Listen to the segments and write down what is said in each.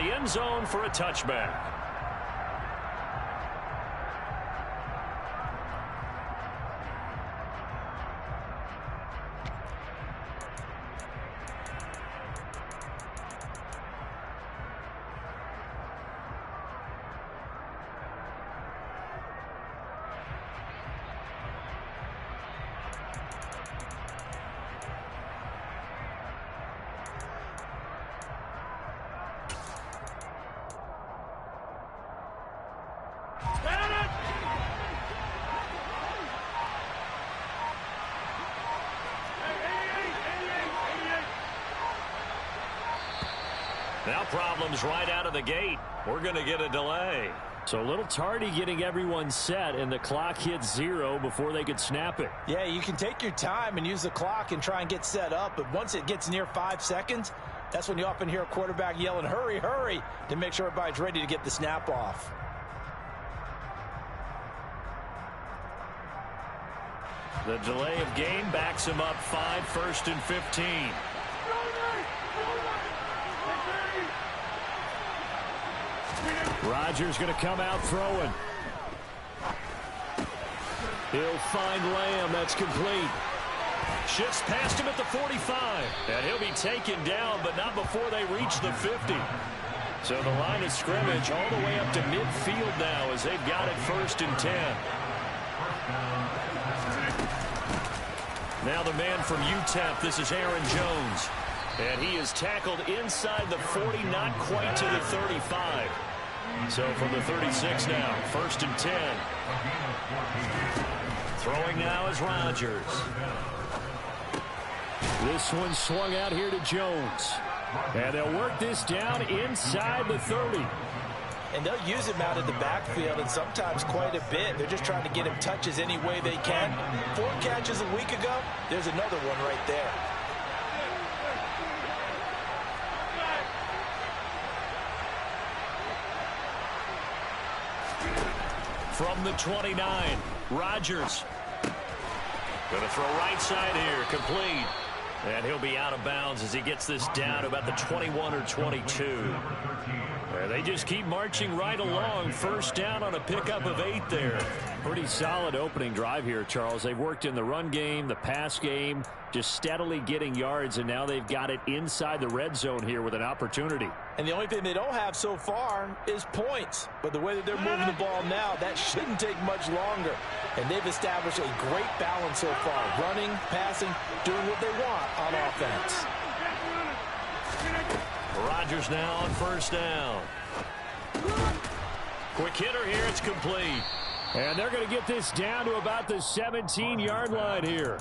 the end zone for a touchback. Now problems right out of the gate. We're going to get a delay. So a little tardy getting everyone set, and the clock hits 0 before they could snap it. Yeah, you can take your time and use the clock and try and get set up, but once it gets near 5 seconds, that's when you often hear a quarterback yelling, hurry, hurry, to make sure everybody's ready to get the snap off. The delay of game backs him up 5, 1st and 15. Rodgers going to come out throwing. He'll find Lamb. That's complete. Shifts past him at the 45. And he'll be taken down, but not before they reach the 50. So the line of scrimmage all the way up to midfield now as they've got it 1st and 10. Now the man from UTEP, this is Aaron Jones. And he is tackled inside the 40, not quite to the 35. So from the 36 now, 1st and 10. Throwing now is Rodgers. This one swung out here to Jones. And they'll work this down inside the 30. And they'll use him out in the backfield, and sometimes quite a bit. They're just trying to get him touches any way they can. 4 catches a week ago, there's another one right there. From the 29, Rodgers. Going to throw right side here, complete. And he'll be out of bounds as he gets this down to about the 21 or 22. They just keep marching right along. 1st down on a pickup of 8 there. Pretty solid opening drive here, Charles. They've worked in the run game, the pass game, just steadily getting yards, and now they've got it inside the red zone here with an opportunity. And the only thing they don't have so far is points. But the way that they're moving the ball now, that shouldn't take much longer. And they've established a great balance so far. Running, passing, doing what they want on offense. Rodgers now on 1st down. Quick hitter here, it's complete. And they're going to get this down to about the 17-yard line here.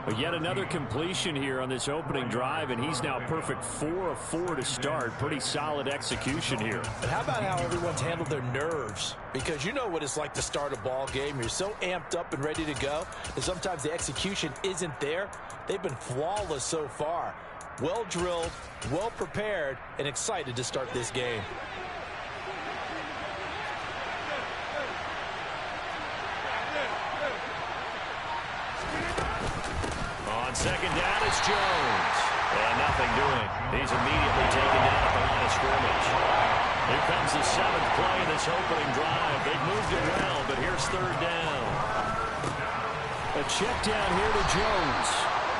But yet another completion here on this opening drive, and he's now perfect 4 of 4 to start. Pretty solid execution here. But how about how everyone's handled their nerves? Because you know what it's like to start a ball game. You're so amped up and ready to go, and sometimes the execution isn't there. They've been flawless so far. Well drilled, well prepared, and excited to start this game. On 2nd down, it's Jones. And nothing doing. He's immediately taken down at the line of scrimmage. Here comes the 7th play of this opening drive. They've moved it well, but here's 3rd down. A check down here to Jones.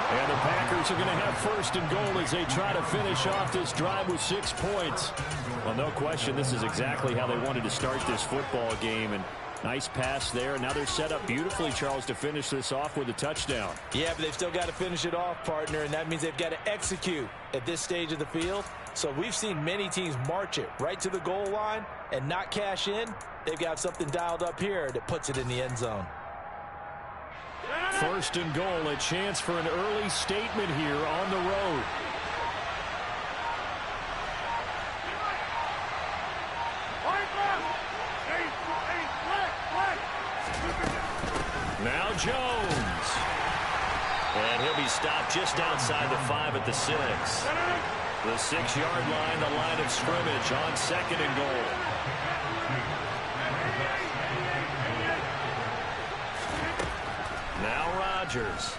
And the Packers are going to have 1st and goal as they try to finish off this drive with 6 points. Well, no question, this is exactly how they wanted to start this football game. And nice pass there. Now they're set up beautifully, Charles, to finish this off with a touchdown. Yeah, but they've still got to finish it off, partner, and that means they've got to execute at this stage of the field. So we've seen many teams march it right to the goal line and not cash in. They've got something dialed up here that puts it in the end zone. 1st and goal, a chance for an early statement here on the road. Now Jones. And he'll be stopped just outside the 5 at the 6. The 6-yard line, the line of scrimmage on 2nd and goal. Now Rodgers.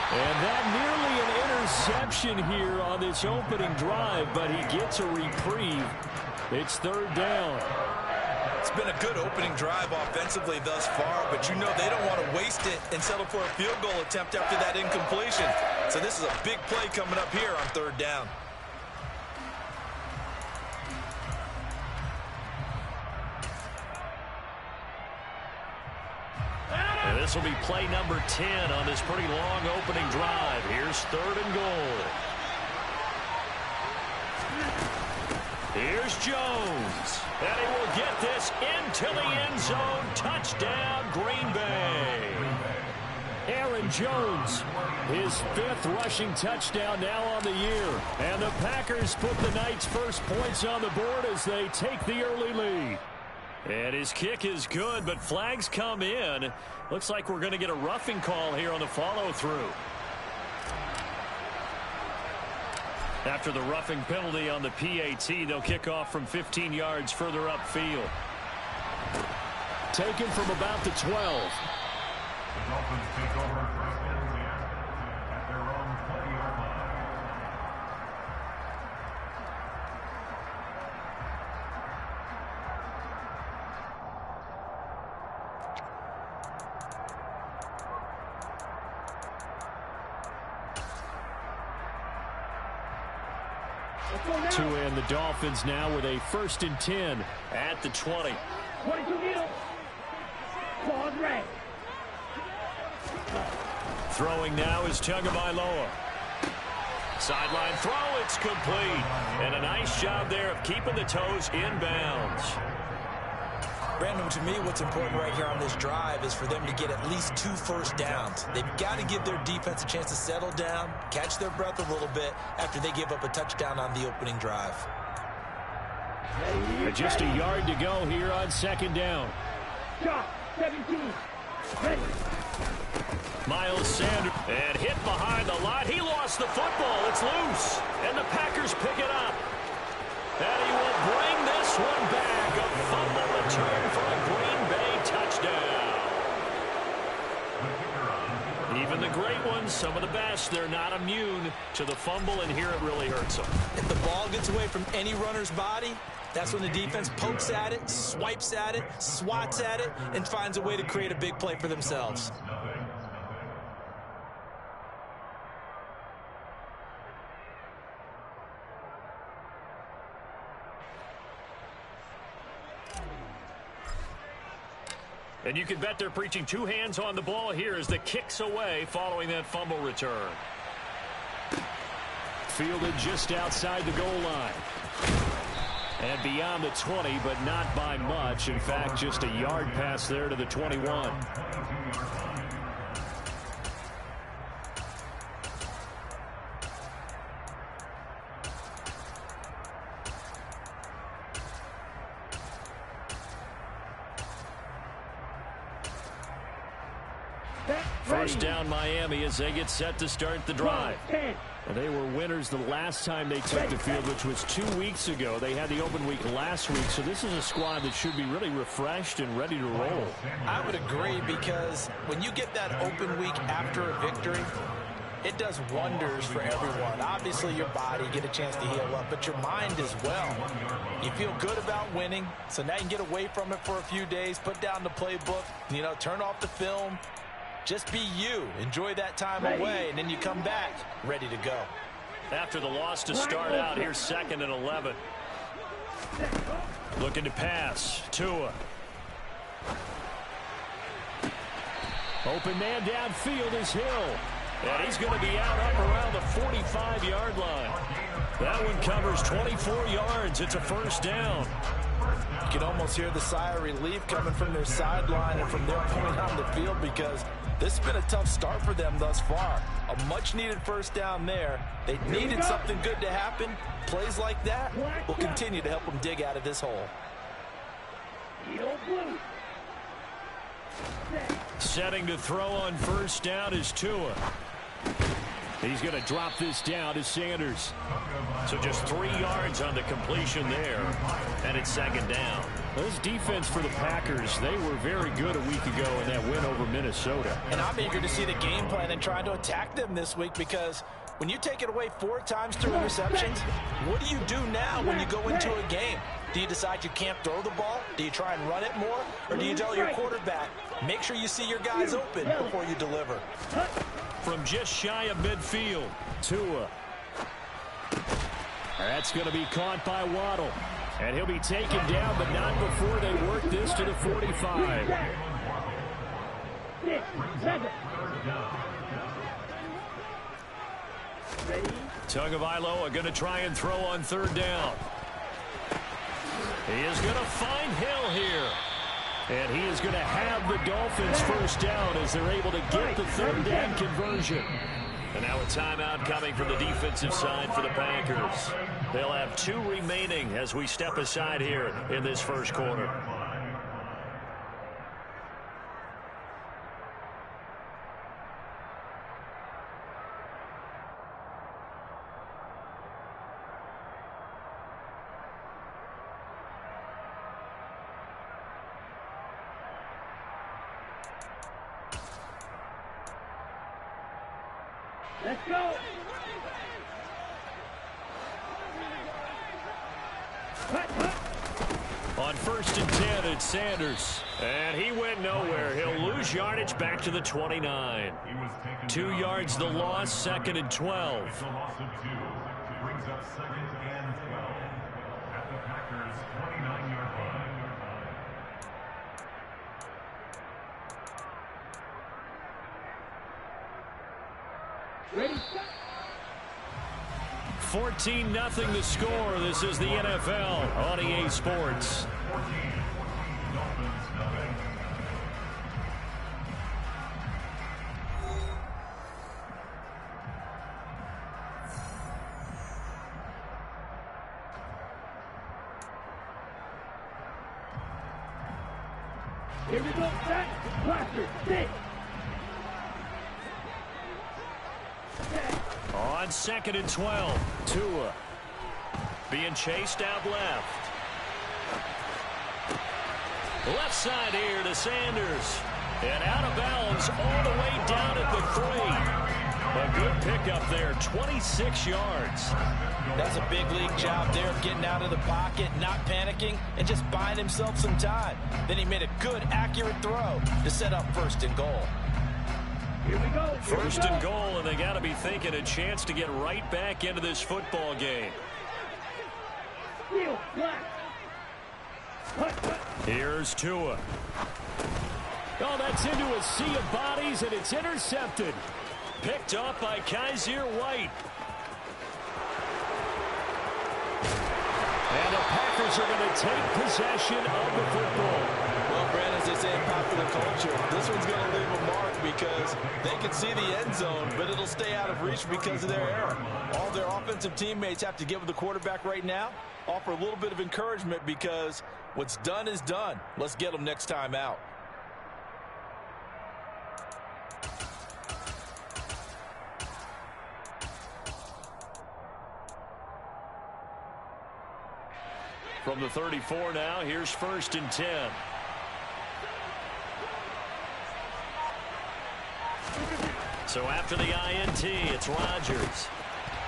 And that nearly an interception here on this opening drive, but he gets a reprieve. It's third down. It's been a good opening drive offensively thus far, but you know they don't want to waste it and settle for a field goal attempt after that incompletion. So this is a big play coming up here on third down. And this will be play number 10 on this pretty long opening drive. Here's third and goal. Here's Jones. And he will get this into the end zone. Touchdown, Green Bay. Aaron Jones, his 5th rushing touchdown now on the year. And the Packers put the Knights' first points on the board as they take the early lead. And his kick is good, but flags come in. Looks like we're going to get a roughing call here on the follow-through. After the roughing penalty on the PAT, they'll kick off from 15 yards further upfield. Taken from about the 12. The Dolphins take over first down at their own 20-yard line. To end the Dolphins now with a 1st and 10 at the 20. 22 meters. Ball red. Throwing now is Tagovailoa. Sideline throw, it's complete. And a nice job there of keeping the toes in bounds. Brandon, to me, what's important right here on this drive is for them to get at least 2 first downs. They've got to give their defense a chance to settle down, catch their breath a little bit after they give up a touchdown on the opening drive. Just a yard to go here on 2nd down. Shot. 17. Ready. Miles Sanders, and hit behind the line. He lost the football. It's loose. And the Packers pick it up. And he will bring this one back. A fumble return for a Green Bay touchdown. Even the great ones, some of the best, they're not immune to the fumble, and here it really hurts them. If the ball gets away from any runner's body, that's when the defense pokes at it, swipes at it, swats at it, and finds a way to create a big play for themselves. And you can bet they're preaching 2 hands on the ball here as the kick's away following that fumble return. Fielded just outside the goal line. And beyond the 20, but not by much. In fact, just a yard pass there to the 21. First down Miami as they get set to start the drive. And they were winners the last time they took the field, which was 2 weeks ago. They had the open week last week, so this is a squad that should be really refreshed and ready to roll. I would agree, because when you get that open week after a victory, it does wonders for everyone. Obviously, your body, get a chance to heal up, but your mind as well. You feel good about winning, so now you can get away from it for a few days, put down the playbook, turn off the film. Just be you. Enjoy that time away, and then you come back ready to go. After the loss to start out, here's 2nd and 11. Looking to pass. Tua. Open man downfield is Hill. And he's going to be out up around the 45-yard line. That one covers 24 yards. It's a first down. You can almost hear the sigh of relief coming from their sideline and from their point on the field, because this has been a tough start for them thus far. A much-needed first down there. They needed something good to happen. Plays like that will continue to help them dig out of this hole. Setting to throw on first down is Tua. He's going to drop this down to Sanders. So just 3 yards on the completion there. And it's 2nd down. This defense for the Packers, they were very good a week ago in that win over Minnesota. And I'm eager to see the game plan and trying to attack them this week, because When you take it away 4 times through interceptions, what do you do now when you go into a game? Do you decide you can't throw the ball? Do you try and run it more? Or do you tell your quarterback, make sure you see your guys open before you deliver? From just shy of midfield, Tua. That's going to be caught by Waddle. And he'll be taken down, but not before they work this to the 45. 6, 7. Tagovailoa going to try and throw on 3rd down. He is going to find Hill here. And he is going to have the Dolphins 1st down as they're able to get the 3rd down conversion. And now a timeout coming from the defensive side for the Packers. They'll have 2 remaining as we step aside here in this 1st quarter. Let's go. On 1st and 10, it's Sanders. And he went nowhere. He'll lose yardage back to the 29. 2 yards the loss, 2nd and 12. It's a loss of 2. Brings up 2nd and 12 at the Packers' 29-yard line. Ready? 14-0 the score. This is the NFL on EA Sports. 14. Dolphins, nothing. Here we go. Set. Blaster. 6. On 2nd and 12, Tua being chased out left. Left side here to Sanders. And out of bounds all the way down at the 3. A good pickup there, 26 yards. That's a big league job there of getting out of the pocket, not panicking, and just buying himself some time. Then he made a good, accurate throw to set up 1st and goal. Here we go. 1st and goal, and they got to be thinking a chance to get right back into this football game. Steel. Black. Here's Tua. Oh, that's into a sea of bodies, and it's intercepted. Picked up by Kaiser White. And the Packers are going to take possession of the football. Well, Brandon, as they say in popular culture, this one's going to leave a mark because they can see the end zone, but it'll stay out of reach because of their error. All their offensive teammates have to give the quarterback right now, offer a little bit of encouragement because what's done is done. Let's get them next time out. From the 34 now, here's 1st and 10. So after the INT, it's Rodgers.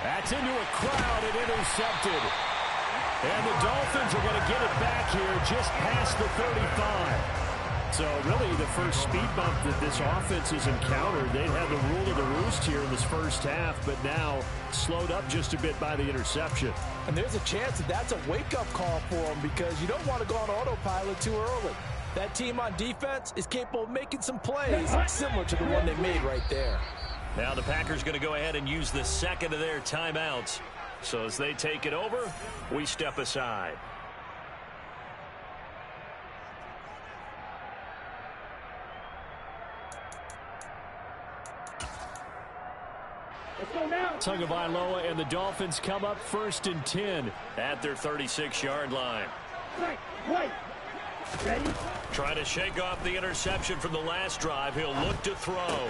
That's into a crowd and intercepted. And the Dolphins are going to get it back here just past the 35. So really the first speed bump that this offense has encountered. They'd had the rule of the roost here in this 1st half, but now slowed up just a bit by the interception. And there's a chance that that's a wake-up call for them because you don't want to go on autopilot too early. That team on defense is capable of making some plays similar to the one they made right there. Now the Packers going to go ahead and use the 2nd of their timeouts. So as they take it over, we step aside. Let's go now. Tagovailoa and the Dolphins come up 1st and 10 at their 36-yard line. Right. Right. Ready? Trying to shake off the interception from the last drive. He'll look to throw.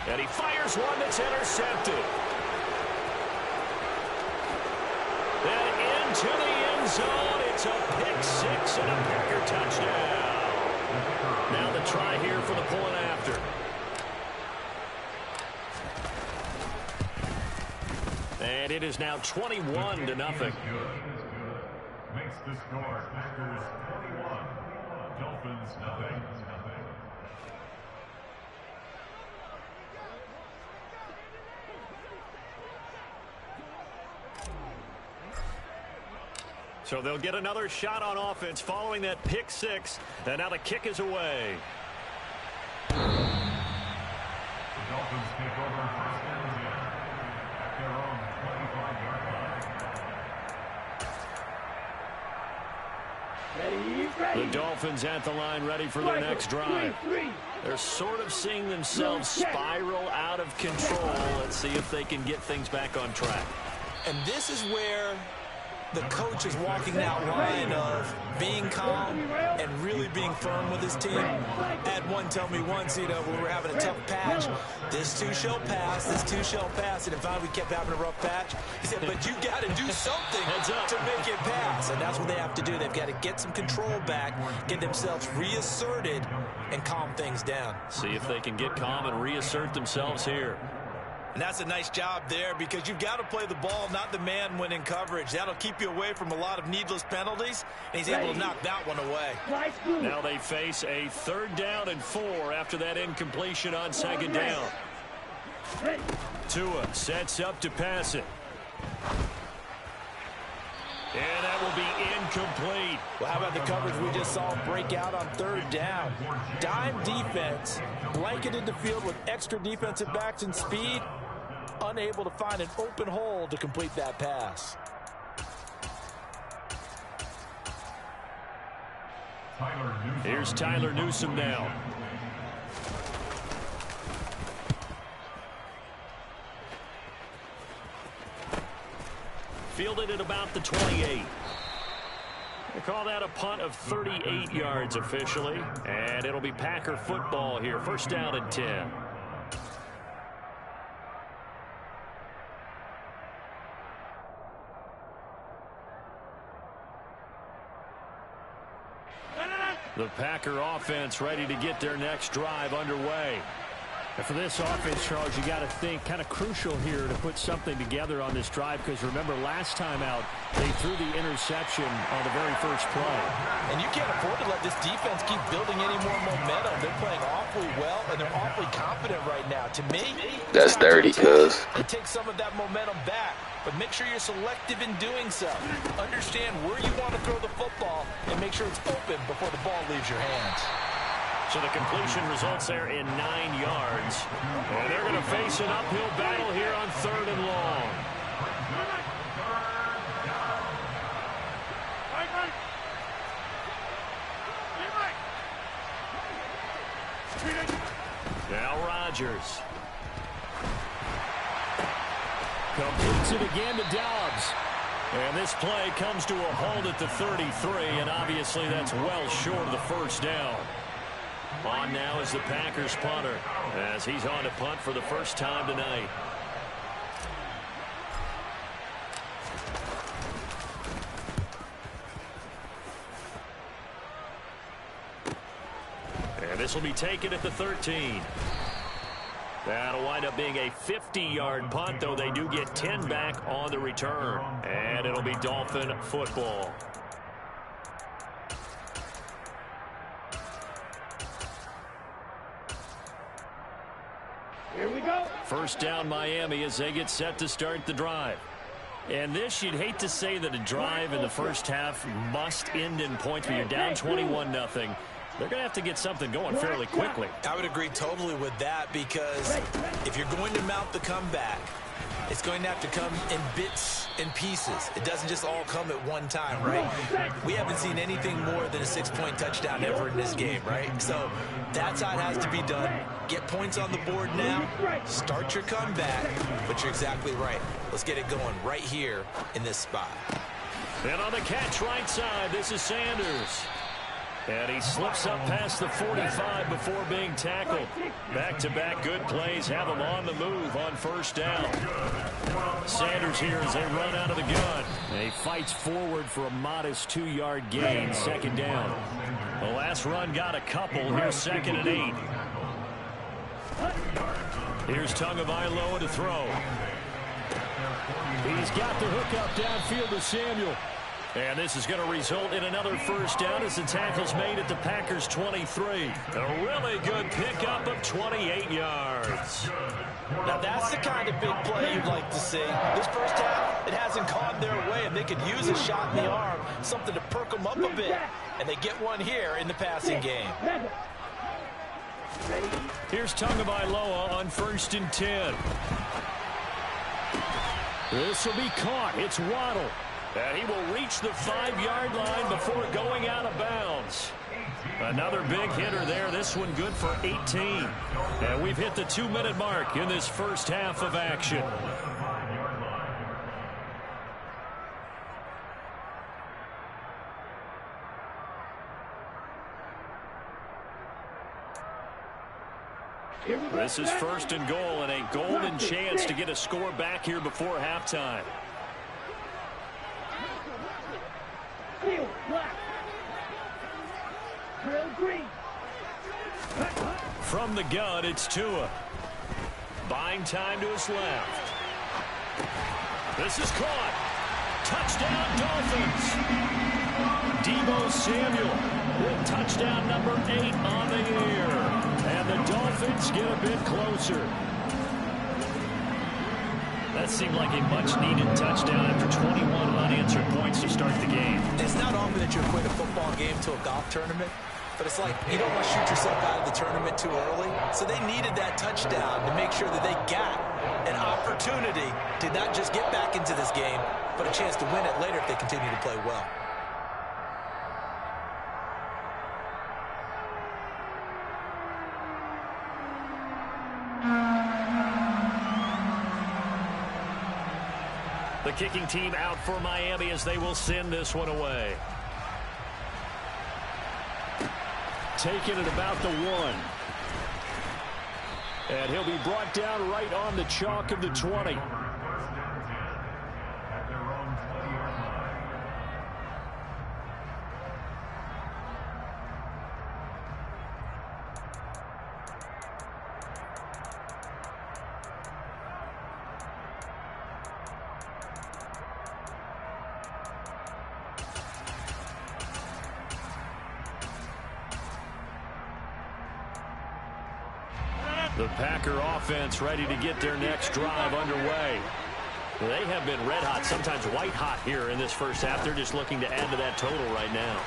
And he fires one that's intercepted. And into the end zone. It's a pick-6 and a Packer touchdown. Now the try here for the point after. And it is now 21-0. Makes the score Packers 21, Dolphins nothing. So they'll get another shot on offense following that pick six. And now the kick is away. The Dolphins take over first and 10 at their own 25-yard line. The Dolphins at the line ready for their next drive. They're sort of seeing themselves spiral out of control. Let's see if they can get things back on track. And this is where the coach is walking that line of being calm and really being firm with his team. I had one tell me once, when we were having a tough patch, this too shall pass, this too shall pass. And if we kept having a rough patch, he said, but you got to do something to make it pass. And that's what they have to do. They've got to get some control back, get themselves reasserted, and calm things down. See if they can get calm and reassert themselves here. And that's a nice job there because you've got to play the ball, not the man when in coverage. That'll keep you away from a lot of needless penalties, and he's able to knock that one away. Now they face a 3rd down and 4 after that incompletion on 2nd down. Tua sets up to pass it. And that will be incomplete. Well, how about the coverage we just saw break out on 3rd down? Dime defense, blanketed the field with extra defensive backs and speed, unable to find an open hole to complete that pass. Here's Tyler Newsome now. Fielded at about the 28. They call that a punt of 38 yards officially. And it'll be Packer football here. 1st down and 10. The Packer offense ready to get their next drive underway. And for this offense, Charles, you got to think kind of crucial here to put something together on this drive because remember last time out they threw the interception on the very first play. And you can't afford to let this defense keep building any more momentum. They're playing awfully well and they're awfully confident right now. To me, that's dirty, cuz. And take some of that momentum back, but make sure you're selective in doing so. Understand where you want to throw the football and make sure it's open before the ball leaves your hands. So the completion results there in 9 yards. And they're going to face an uphill battle here on 3rd and long. Now Rodgers. Completes it again to Dobbs. And this play comes to a halt at the 33, and obviously that's well short of the 1st down. On now is the Packers punter as he's on to punt for the first time tonight. And this will be taken at the 13. That'll wind up being a 50-yard punt, though they do get 10 back on the return. And it'll be Dolphin football. Here we go. 1st down Miami as they get set to start the drive. And this, you'd hate to say that a drive in the first half must end in points, but you're down 21-0. They're going to have to get something going fairly quickly. I would agree totally with that because if you're going to mount the comeback, it's going to have to come in bits and pieces. It doesn't just all come at one time, right? We haven't seen anything more than a 6-point touchdown ever in this game, right? So that's how it has to be done. Get points on the board now. Start your comeback. But you're exactly right. Let's get it going right here in this spot. And on the catch right side, this is Sanders. And he slips up past the 45 before being tackled. Back-to-back good plays have him on the move on 1st down. Sanders here as they run out of the gun. And he fights forward for a modest 2-yard gain, 2nd down. The last run got a couple. Here's 2nd and 8. Here's Tagovailoa to throw. He's got the hook up downfield to Samuel. And this is going to result in another first down as the tackle's made at the Packers' 23. A really good pickup of 28 yards. Now that's the kind of big play you'd like to see. This first half, it hasn't gone their way, and they could use a shot in the arm, something to perk them up a bit. And they get one here in the passing game. Here's Tagovailoa on 1st and 10. This will be caught. It's Waddle. And he will reach the 5-yard line before going out of bounds. Another big hitter there. This one good for 18. And we've hit the 2-minute mark in this first half of action. This is 1st and goal, and a golden chance to get a score back here before halftime. From the gun, it's Tua. Buying time to his left. This is caught. Touchdown, Dolphins. Deebo Samuel with touchdown number 8 on the year. And the Dolphins get a bit closer. That seemed like a much-needed touchdown after 21 unanswered points to start the game. It's not often that you equate a football game to a golf tournament, but it's like you don't want to shoot yourself out of the tournament too early. So they needed that touchdown to make sure that they got an opportunity to not just get back into this game, but a chance to win it later if they continue to play well. The kicking team out for Miami as they will send this one away. Taking it about the 1. And he'll be brought down right on the chalk of the 20. The Packer offense ready to get their next drive underway. They have been red hot, sometimes white hot here in this first half. They're just looking to add to that total right now.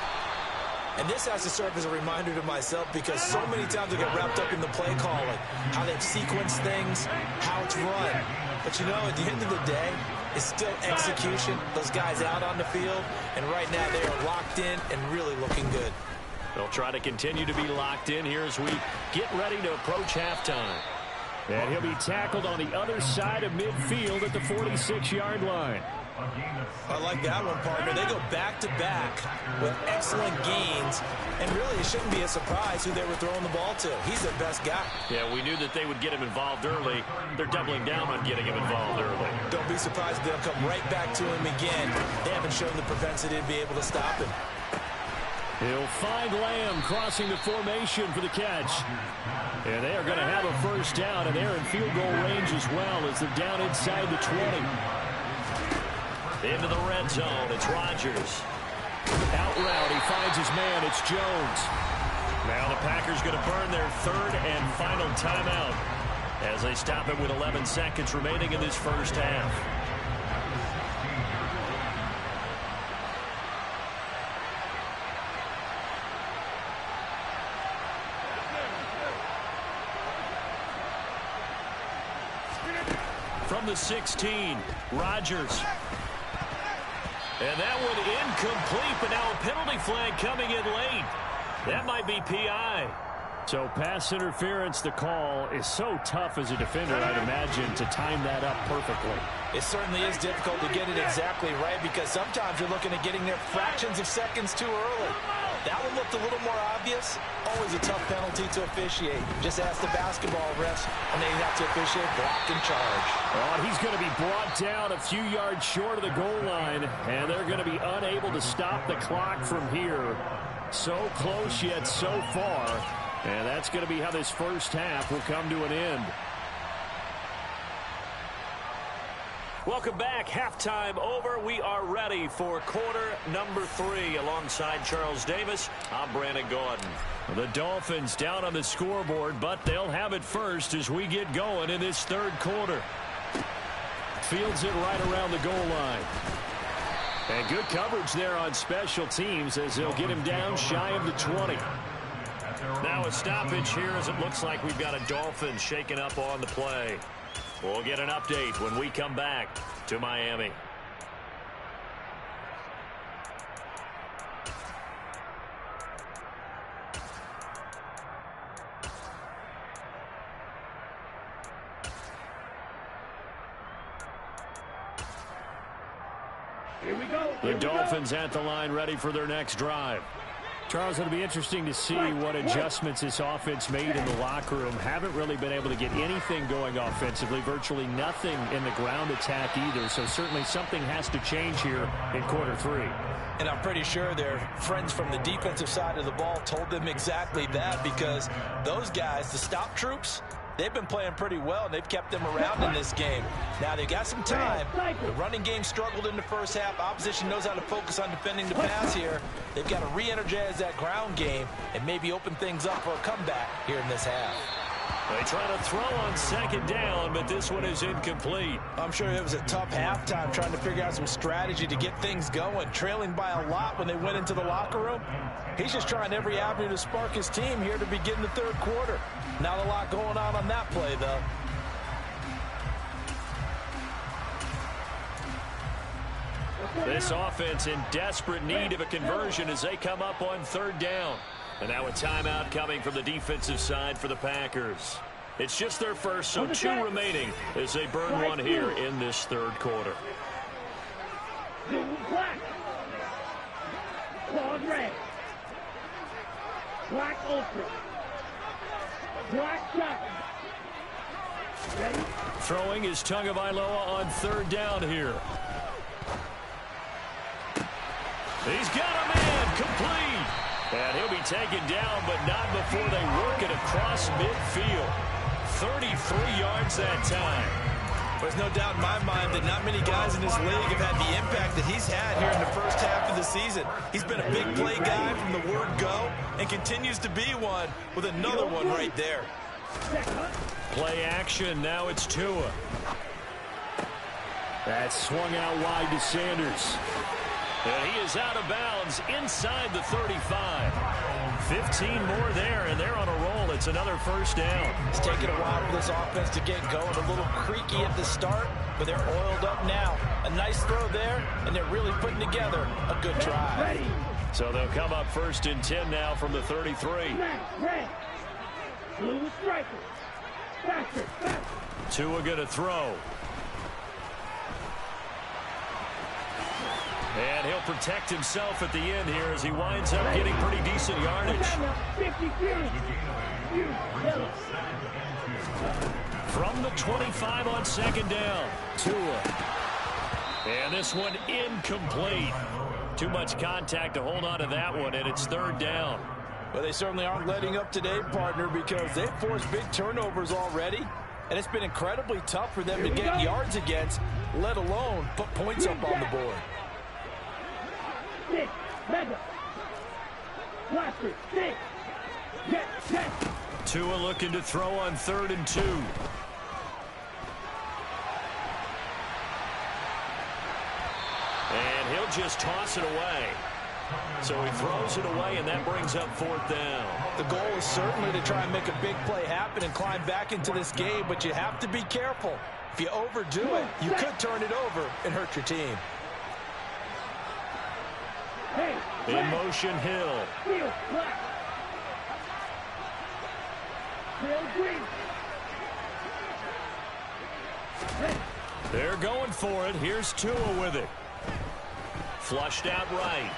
And this has to serve as a reminder to myself because so many times I get wrapped up in the play calling, how they've sequenced things, how it's run. But you know, at the end of the day, it's still execution. Those guys out on the field, and right now they are locked in and really looking good. They'll try to continue to be locked in here as we get ready to approach halftime. And he'll be tackled on the other side of midfield at the 46-yard line. I like that one, partner. They go back-to-back with excellent gains, and really it shouldn't be a surprise who they were throwing the ball to. He's their best guy. Yeah, we knew that they would get him involved early. They're doubling down on getting him involved early. Don't be surprised if they'll come right back to him again. They haven't shown the propensity to be able to stop him. He'll find Lamb crossing the formation for the catch. And they are going to have a first down, and they're in field goal range as well as they're down inside the 20. Into the red zone, it's Rodgers. Out route, he finds his man, it's Jones. Now the Packers going to burn their 3rd and final timeout as they stop it with 11 seconds remaining in this first half. From the 16, Rodgers. And that one incomplete, but now a penalty flag coming in late. That might be PI. So pass interference, the call is so tough as a defender, I'd imagine, to time that up perfectly. It certainly is difficult to get it exactly right because sometimes you're looking at getting there fractions of seconds too early. That one looked a little more obvious. Always a tough penalty to officiate. Just ask the basketball refs, and they have to officiate block and charge. Oh, he's going to be brought down a few yards short of the goal line, and they're going to be unable to stop the clock from here. So close yet so far, and that's going to be how this first half will come to an end. Welcome back. Halftime over. We are ready for quarter number 3. Alongside Charles Davis, I'm Brandon Gaudin. The Dolphins down on the scoreboard, but they'll have it first as we get going in this third quarter. Fields it right around the goal line. And good coverage there on special teams as they'll get him down shy of the 20. Now a stoppage here as it looks like we've got a Dolphins shaken up on the play. We'll get an update when we come back to Miami. Here we go. The Dolphins at the line ready for their next drive. Charles, it'll be interesting to see what adjustments this offense made in the locker room. Haven't really been able to get anything going offensively, virtually nothing in the ground attack either. So certainly something has to change here in quarter 3. And I'm pretty sure their friends from the defensive side of the ball told them exactly that, because those guys, the stop troops, they've been playing pretty well, and they've kept them around in this game. Now, they've got some time. The running game struggled in the first half. Opposition knows how to focus on defending the pass here. They've got to re-energize that ground game and maybe open things up for a comeback here in this half. They try to throw on second down, but this one is incomplete. I'm sure it was a tough halftime trying to figure out some strategy to get things going. Trailing by a lot when they went into the locker room. He's just trying every avenue to spark his team here to begin the third quarter. Not a lot going on that play, though. This offense in desperate need of a conversion as they come up on third down. And now a timeout coming from the defensive side for the Packers. It's just their first, so 2 remaining as they burn one here in this third quarter. Black. Claws red. Black ultra. Black shot. Ready? Throwing is Tagovailoa on third down here. He's got a man complete. And he'll be taken down, but not before they work it across midfield. 33 yards that time. There's no doubt in my mind that not many guys in this league have had the impact that he's had here in the first half of the season. He's been a big play guy from the word go and continues to be one with another one right there. Play action. Now it's Tua. That's swung out wide to Sanders. And he is out of bounds inside the 35. 15 more there, and they're on a roll. It's another first down. It's taken a while for this offense to get going. A little creaky at the start, but they're oiled up now. A nice throw there, and they're really putting together a good drive. So they'll come up first and 10 now from the 33. Red. Blue striker. Faster. Tua going to throw. And he'll protect himself at the end here as he winds up getting pretty decent yardage. From the 25 on second down, Tua. And this one incomplete. Too much contact to hold on to that one, and it's third down. Well, they certainly aren't letting up today, partner, because they've forced big turnovers already. And it's been incredibly tough for them to get yards against, let alone put points up on the board. Six, mega. Blaster, six. Jet. Tua looking to throw on 3rd and 2. And he'll just toss it away. So he throws it away, and that brings up 4th down. The goal is certainly to try and make a big play happen and climb back into this game, but you have to be careful. If you overdo it, you could turn it over and hurt your team. In motion, Hill. They're going for it. Here's Tua with it. Flushed out right.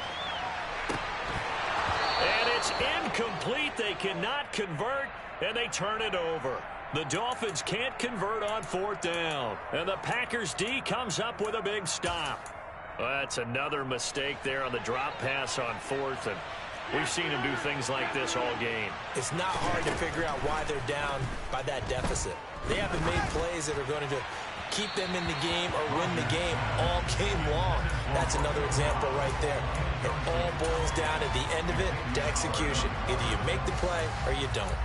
And it's incomplete. They cannot convert, and they turn it over. The Dolphins can't convert on 4th down. And the Packers D comes up with a big stop. Well, that's another mistake there on the drop pass on 4th, and we've seen him do things like this all game. It's not hard to figure out why they're down by that deficit. They haven't made plays that are going to keep them in the game or win the game all game long. That's another example right there. It all boils down at the end of it to execution. Either you make the play or you don't.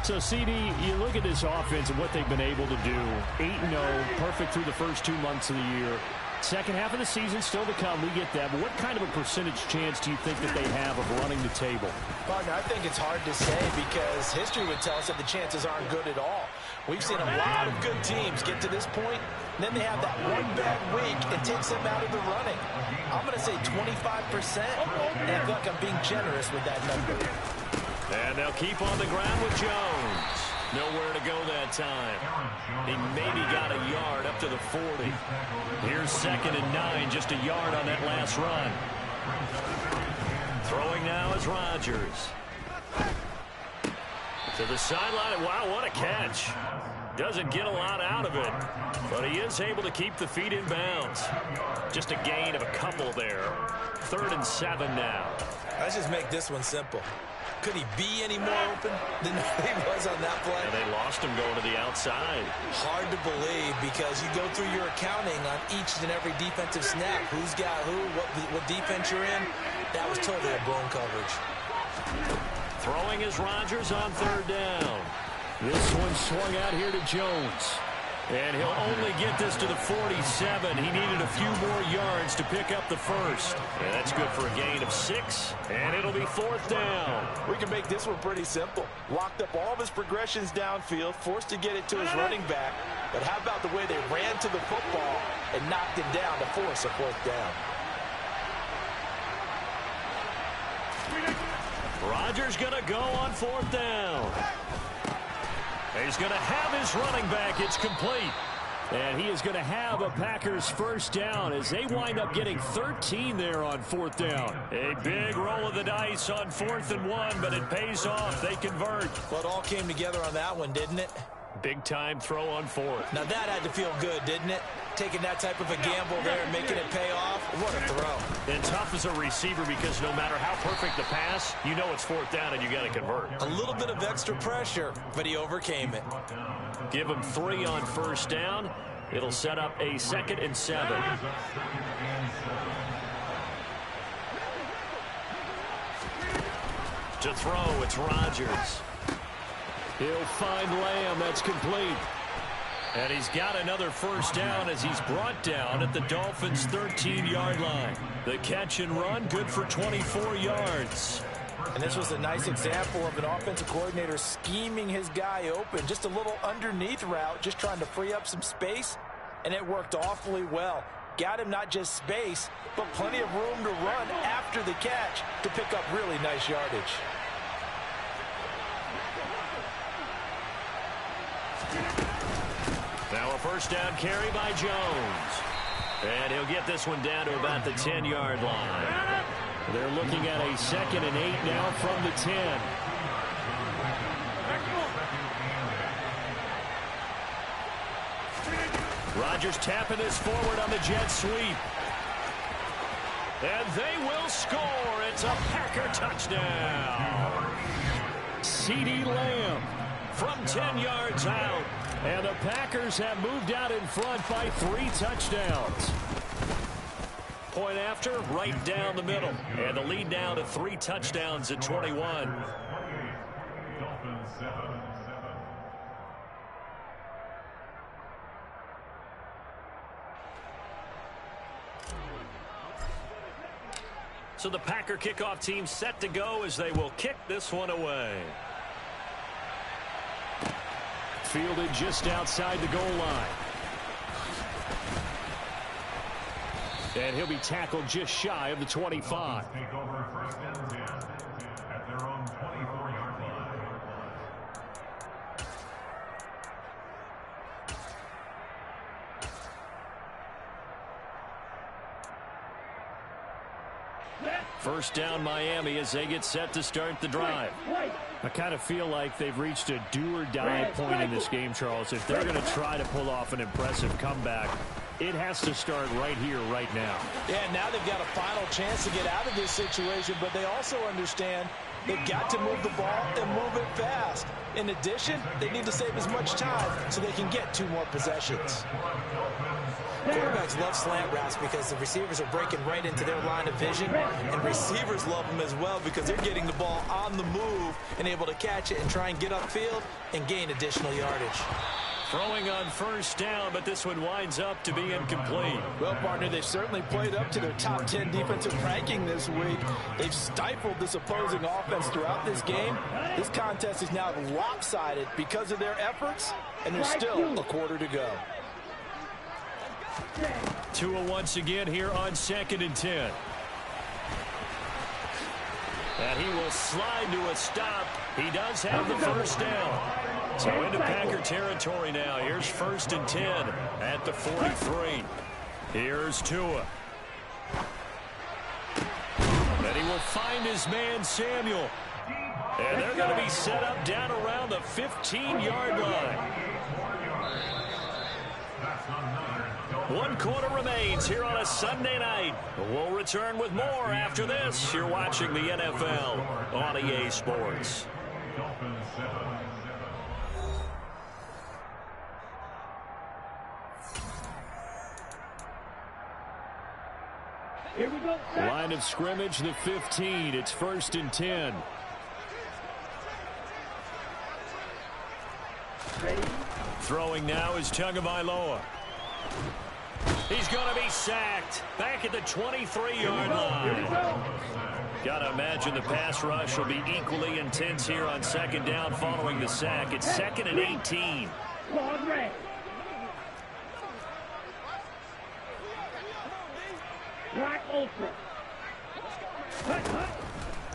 So, CD, you look at this offense and what they've been able to do. 8-0, perfect through the first 2 months of the year. Second half of the season still to come. We get that. But what kind of a percentage chance do you think that they have of running the table? Partner, I think it's hard to say because history would tell us that the chances aren't good at all. We've seen a lot of good teams get to this point, and then they have that one bad week. It takes them out of the running. I'm going to say 25%, and I feel like I'm being generous with that number. And they'll keep on the ground with Jones. Nowhere to go that time. He maybe got a yard up to the 40. Here's 2nd and 9, just a yard on that last run. Throwing now is Rodgers. To the sideline. Wow, what a catch. Doesn't get a lot out of it, but he is able to keep the feet in bounds. Just a gain of a couple there. 3rd and 7 now. Let's just make this one simple. Could he be any more open than he was on that play? And they lost him going to the outside. Hard to believe because you go through your accounting on each and every defensive snap. Who's got who, what defense you're in. That was totally a blown coverage. Throwing is Rodgers on 3rd down. This one swung out here to Jones. And he'll only get this to the 47. He needed a few more yards to pick up the first. And that's good for a gain of 6. And it'll be 4th down. We can make this one pretty simple. Locked up all of his progressions downfield, forced to get it to his running back. But how about the way they ran to the football and knocked him down to force a 4th down? Rodgers going to go on 4th down. He's going to have his running back. It's complete. And he is going to have a Packers 1st down as they wind up getting 13 there on 4th down. A big roll of the dice on 4th and 1, but it pays off. They convert. Well, it all came together on that one, didn't it? Big time throw on 4th. Now that had to feel good, didn't it? Taking that type of a gamble there and making it pay off. What a throw. And tough as a receiver because no matter how perfect the pass, you know it's 4th down and you got to convert. A little bit of extra pressure, but he overcame it. Give him 3 on 1st down. It'll set up a 2nd and 7. To throw, it's Rodgers. He'll find Lamb. That's complete. And he's got another 1st down as he's brought down at the Dolphins' 13-yard line. The catch and run, good for 24 yards. And this was a nice example of an offensive coordinator scheming his guy open. Just a little underneath route, just trying to free up some space, and it worked awfully well. Got him not just space, but plenty of room to run after the catch to pick up really nice yardage. Now a 1st down carry by Jones. And he'll get this one down to about the 10-yard line. They're looking at a 2nd and 8 now from the 10. Rodgers tapping this forward on the jet sweep. And they will score. It's a Packer touchdown. CeeDee Lamb from 10 yards out. And the Packers have moved out in front by 3 touchdowns. Point after, right down the middle. And the lead now to 3 touchdowns at 21. So the Packer kickoff team set to go as they will kick this one away. Fielded just outside the goal line. And he'll be tackled just shy of the 25. Take over 1st and 10 at their own 24-yard line. First down Miami as they get set to start the drive. I kind of feel like they've reached a do-or-die point in this game, Charles. If they're going to try to pull off an impressive comeback, It has to start right here, right now. Yeah, now they've got a final chance to get out of this situation, but they also understand they've got to move the ball and move it fast. In addition, they need to save as much time so they can get 2 more possessions. Quarterbacks love slant routes because the receivers are breaking right into their line of vision, and receivers love them as well because they're getting the ball on the move and able to catch it and try and get upfield and gain additional yardage. Throwing on first down, but this one winds up to be incomplete. Well, partner, they've certainly played up to their top 10 defensive ranking this week. They've stifled this opposing offense throughout this game. This contest is now lopsided because of their efforts, and there's still a quarter to go. Tua once again here on 2nd and 10. And he will slide to a stop. He does have the first down. So into Packer territory now. Here's 1st and 10 at the 43. Here's Tua. And he will find his man Samuel. And they're going to be set up down around the 15-yard line. 1 quarter remains here on a Sunday night. We'll return with more after this. You're watching the NFL on EA Sports. Here we go. Line of scrimmage, the 15. It's 1st and 10. Throwing now is Tagovailoa. He's going to be sacked back at the 23-yard line. Got to imagine the pass rush will be equally intense here on 2nd down following the sack. It's 2nd and 18.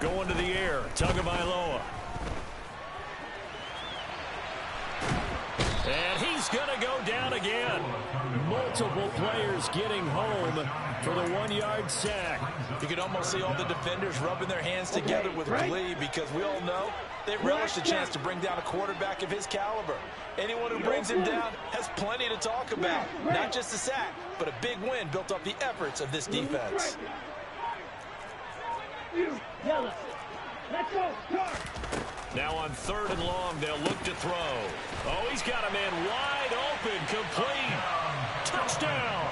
Going to the air, Tagovailoa. And he's going to go down again. Multiple players getting home for the 1-yard sack. You can almost see all the defenders rubbing their hands together with glee because we all know they relish the chance to bring down a quarterback of his caliber. Anyone who brings him down has plenty to talk about. Not just a sack, but a big win built off the efforts of this defense. Now on 3rd and long, they'll look to throw. Oh, he's got a man wide open, complete. Touchdown.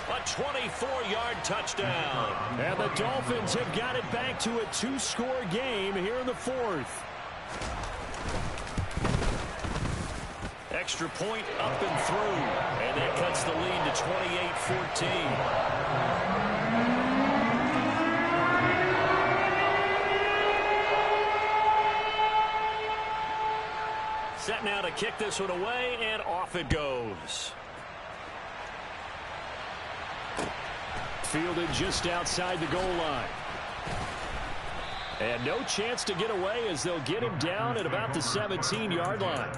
A 24-yard touchdown. And the Dolphins have got it back to a 2-score game here in the 4th. Extra point up and through. And that cuts the lead to 28-14. Set now to kick this one away, and off it goes. Fielded just outside the goal line. And no chance to get away as they'll get him down at about the 17-yard line.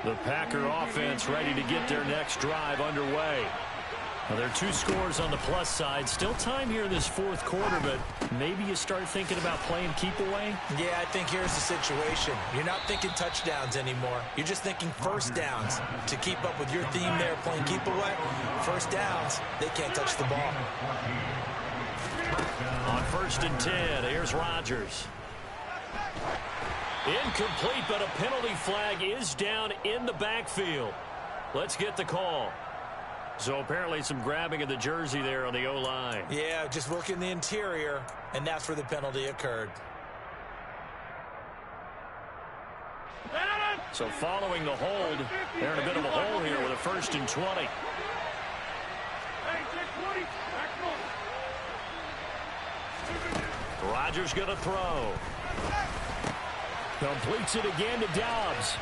The Packer offense ready to get their next drive underway. Well, there are 2 scores on the plus side. Still time here in this 4th quarter, but maybe you start thinking about playing keep away? Yeah, I think here's the situation. You're not thinking touchdowns anymore. You're just thinking first downs. To keep up with your theme there, playing keep away, first downs, they can't touch the ball. On 1st and 10, here's Rodgers. Incomplete, but a penalty flag is down in the backfield. Let's get the call. So apparently some grabbing of the jersey there on the O-line. Yeah, just working the interior, and that's where the penalty occurred. So following the hold, they're in a bit of a hole here with a 1st and 20. Rodgers going to throw. Completes it again to Dobbs.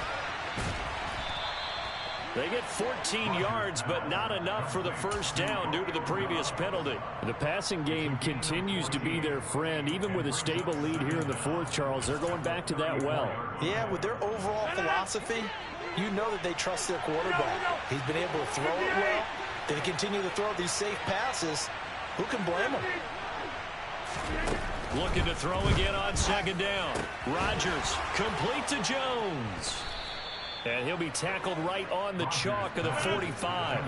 They get 14 yards, but not enough for the first down due to the previous penalty. The passing game continues to be their friend. Even with a stable lead here in the 4th, Charles, they're going back to that well. Yeah, with their overall philosophy, you know that they trust their quarterback. He's been able to throw it well. They continue to throw these safe passes. Who can blame them? Looking to throw again on second down. Rodgers complete to Jones. And he'll be tackled right on the chalk of the 45.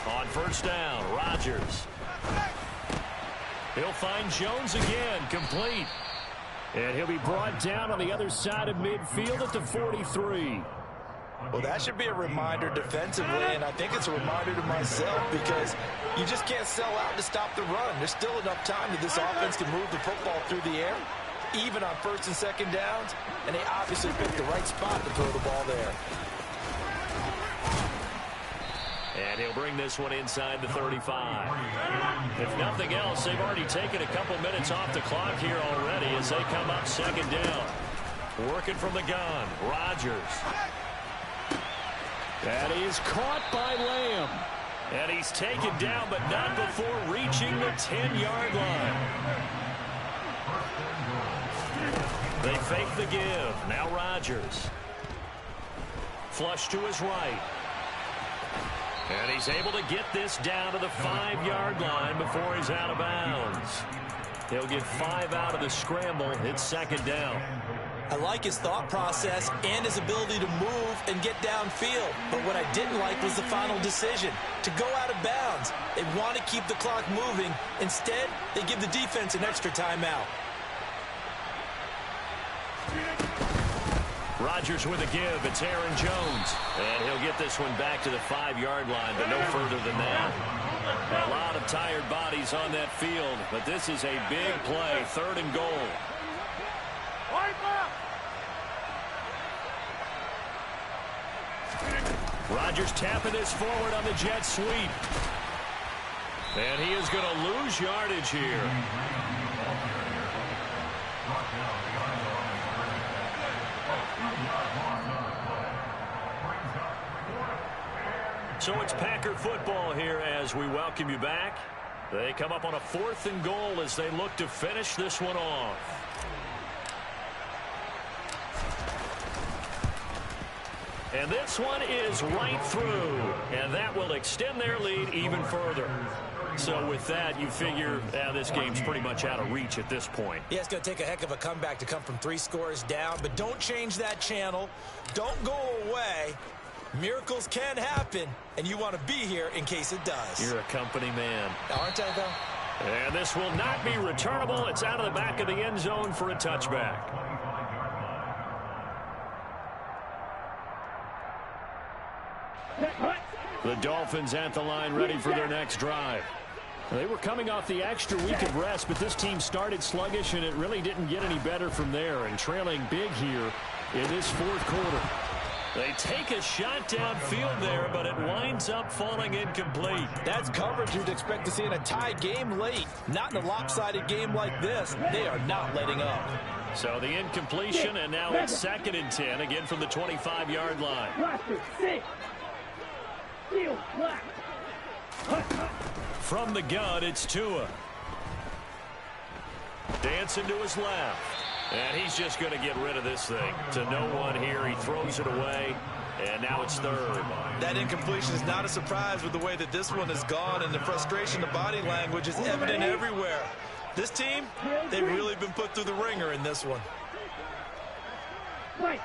On first down, Rodgers. He'll find Jones again, complete. And he'll be brought down on the other side of midfield at the 43. Well, that should be a reminder defensively, and I think it's a reminder to myself because you just can't sell out to stop the run. There's still enough time that this offense can move the football through the air, even on first and second downs, and they obviously picked the right spot to throw the ball there. And he'll bring this one inside the 35. If nothing else, they've already taken a couple minutes off the clock here already as they come up second down. Working from the gun, Rodgers. And he is caught by Lamb. And he's taken down, but not before reaching the 10-yard line. They fake the give. Now Rodgers. Flush to his right. And he's able to get this down to the 5-yard line before he's out of bounds. He'll get 5 out of the scramble. It's second down. I like his thought process and his ability to move and get downfield. But what I didn't like was the final decision, to go out of bounds. They want to keep the clock moving. Instead, they give the defense an extra timeout. Rodgers with a give. It's Aaron Jones. And he'll get this one back to the 5-yard line, but no further than that. A lot of tired bodies on that field, but this is a big play, 3rd and goal. Rodgers tapping this forward on the jet sweep. And he is going to lose yardage here. So it's Packer football here as we welcome you back. They come up on a 4th and goal as they look to finish this one off. And this one is right through, and that will extend their lead even further. So with that, you figure this game's pretty much out of reach at this point. Yeah, it's going to take a heck of a comeback to come from 3 scores down, but don't change that channel. Don't go away. Miracles can happen, and you want to be here in case it does. You're a company man. Aren't I, though? And this will not be returnable. It's out of the back of the end zone for a touchback. The Dolphins at the line ready for their next drive. They were coming off the extra week of rest, but this team started sluggish, and it really didn't get any better from there, and trailing big here in this 4th quarter. They take a shot downfield there, but it winds up falling incomplete. That's coverage you'd expect to see in a tie game late. Not in a lopsided game like this. They are not letting up. So the incompletion, and now it's 2nd and 10, again from the 25-yard line. From the gun, it's Tua. Dancing to his left. And he's just going to get rid of this thing. To no one here. He throws it away. And now it's 3rd. That incompletion is not a surprise with the way that this one has gone, and the frustration, the body language is evident everywhere. This team, they've really been put through the ringer in this one. White.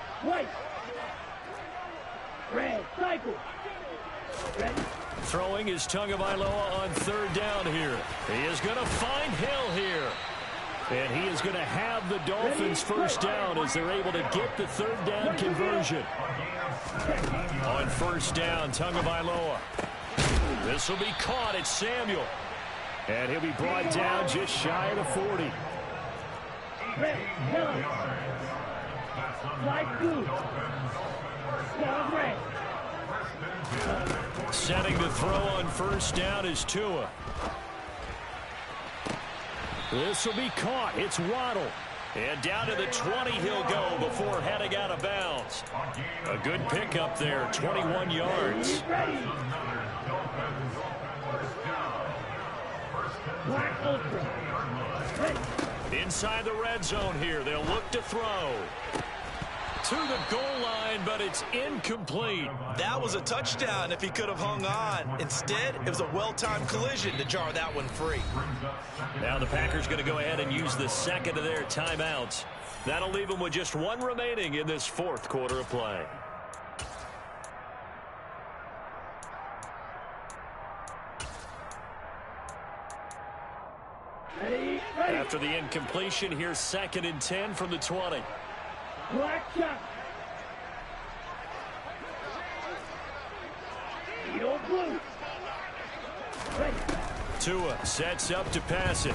Red, cycle. Ready? Throwing is Tagovailoa on 3rd down here. He is going to find Hill here. And he is going to have the Dolphins first down as they're able to get the 3rd down conversion. On first down, Tagovailoa. This will be caught. It's Samuel. And he'll be brought down just shy of the 40. Setting to throw on first down is Tua. This will be caught. It's Waddle. And down to the 20 he'll go before heading out of bounds. A good pickup there, 21 yards. Black Ultra. Ready. Inside the red zone here. They'll look to throw. To the goal line, but it's incomplete. That was a touchdown if he could have hung on. Instead, it was a well-timed collision to jar that one free. Now the Packers going to go ahead and use the second of their timeouts. That'll leave them with just one remaining in this fourth quarter of play. Ready. Ready. After the incompletion, here's 2nd and 10 from the 20. Black shot. Eagle blue. Ready. Tua sets up to pass it.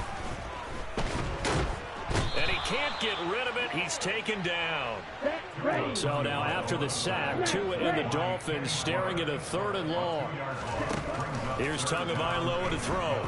And he can't get rid of it. He's taken down. Set. Ready. So now after the sack, Tua and the Dolphins staring at a 3rd and long. Here's Tagovailoa to throw.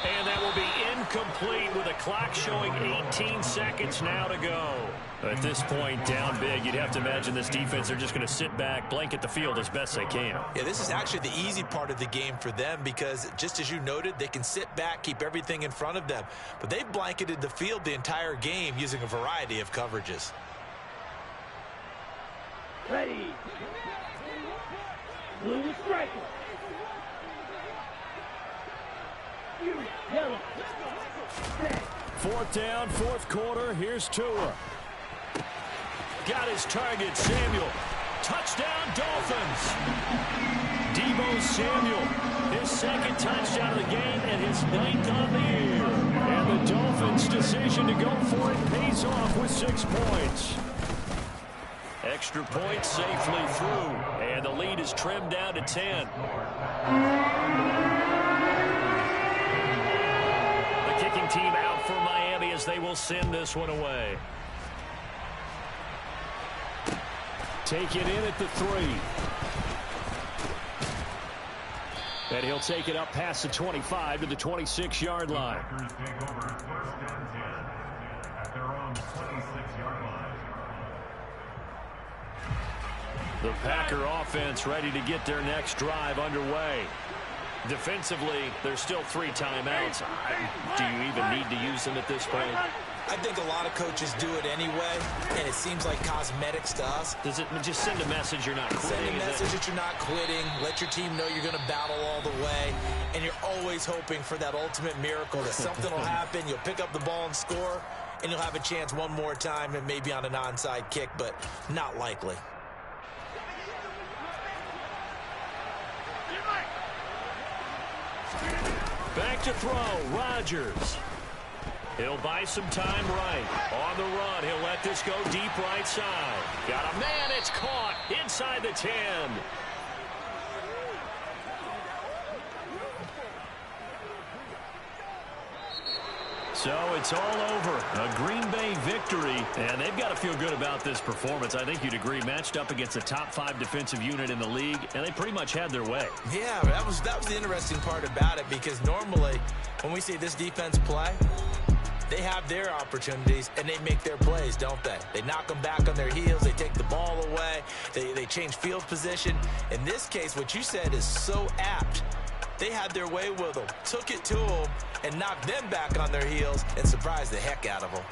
And that will be incomplete with a clock showing 18 seconds now to go. At this point, down big, you'd have to imagine this defense are just going to sit back, blanket the field as best they can. Yeah, this is actually the easy part of the game for them because, just as you noted, they can sit back, keep everything in front of them. But they've blanketed the field the entire game using a variety of coverages. Ready. Blue striker. Yellow. Set. 4th down, 4th quarter. Here's Tua. Got his target, Samuel. Touchdown, Dolphins. Deebo Samuel, his 2nd touchdown of the game and his 9th on the year. And the Dolphins' decision to go for it pays off with 6 points. Extra point safely through, and the lead is trimmed down to 10. The kicking team out for Miami as they will send this one away. Take it in at the 3. And he'll take it up past the 25 to the 26-yard line. Packers take over 1st and 10 at their own 26-yard line. The Packer offense ready to get their next drive underway. Defensively, there's still 3 timeouts. Do you even need to use them at this point? I think a lot of coaches do it anyway, and it seems like cosmetics to us. Does it just send a message you're not quitting? Send a message that you're not quitting. Let your team know you're going to battle all the way, and you're always hoping for that ultimate miracle that something will happen. You'll pick up the ball and score, and you'll have a chance one more time and maybe on an onside kick, but not likely. Back to throw, Rodgers. He'll buy some time right. On the run, he'll let this go deep right side. Got a man, it's caught inside the 10. So it's all over. A Green Bay victory, and they've got to feel good about this performance. I think you'd agree, matched up against a top 5 defensive unit in the league, and they pretty much had their way. Yeah, that was the interesting part about it, because normally when we see this defense play, they have their opportunities, and they make their plays, don't they? They knock them back on their heels. They take the ball away. They change field position. In this case, what you said is so apt. They had their way with them, took it to them, and knocked them back on their heels and surprised the heck out of them.